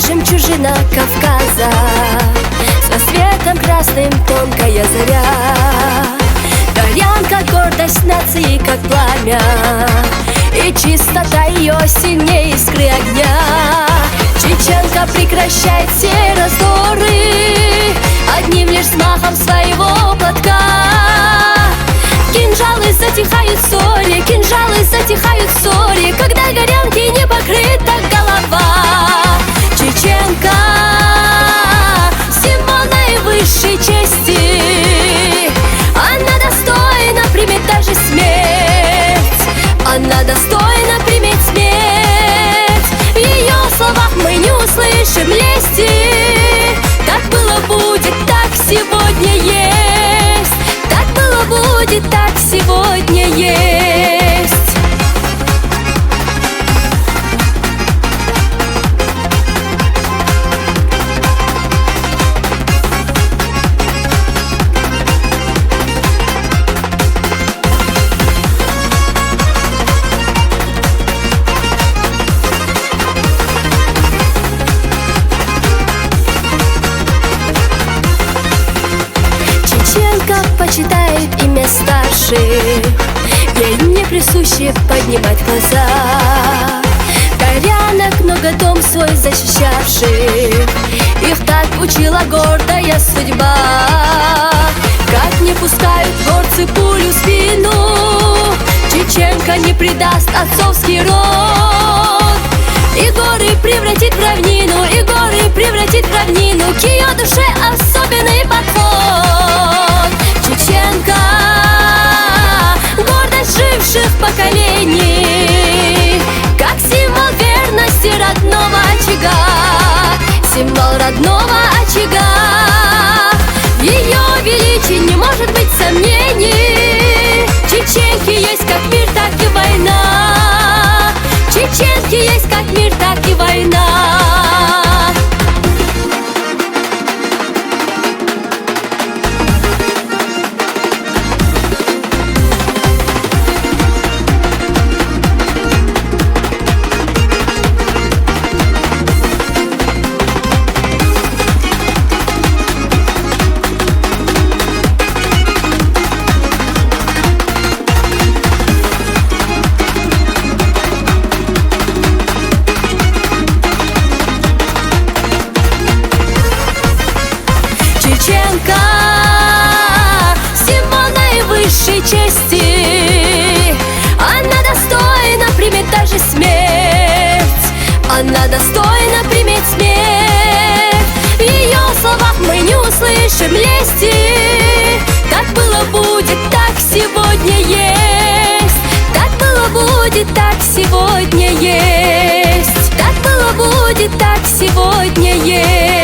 жемчужина Кавказа, с рассветом красным тонкая заря. Горянка, гордость нации, как пламя, и чистота ее сильнее искры огня. Чеченка прекращает все раздоры одним лишь взмахом своего платка. Кинжалы затихают в ссоре, кинжалы затихают в ссоре, когда горянки не покрыта голова. Чеченка — символ наивысшей чести, она достойна примет даже смерть, она достойна примет смерть. В ее словах мы не услышим лести. Так было, будет, так сегодня есть. Так было, будет, так сегодня есть. Почитает имя старших, ей не присуще поднимать глаза. Горянок много дом свой защищавших, их так учила гордая судьба. Как не пускают горцы пулю в спину, чеченка не предаст отцовский род. И горы превратит в равнину, и горы превратит в равнину, к ее душе особенный подход. Чеченка — гордость живших поколений, как символ верности родного очага, символ родного очага. В ее величии не может быть сомнений. Чеченки есть как мир, так и война. Чеченки есть как мир, так и война. Чеченка — символ наивысшей чести, она достойна примет даже смерть, она достойна примет смерть. В ее словах мы не услышим лести. Так было, будет, так сегодня есть. Так было, будет, так сегодня есть. Так было, будет, так сегодня есть.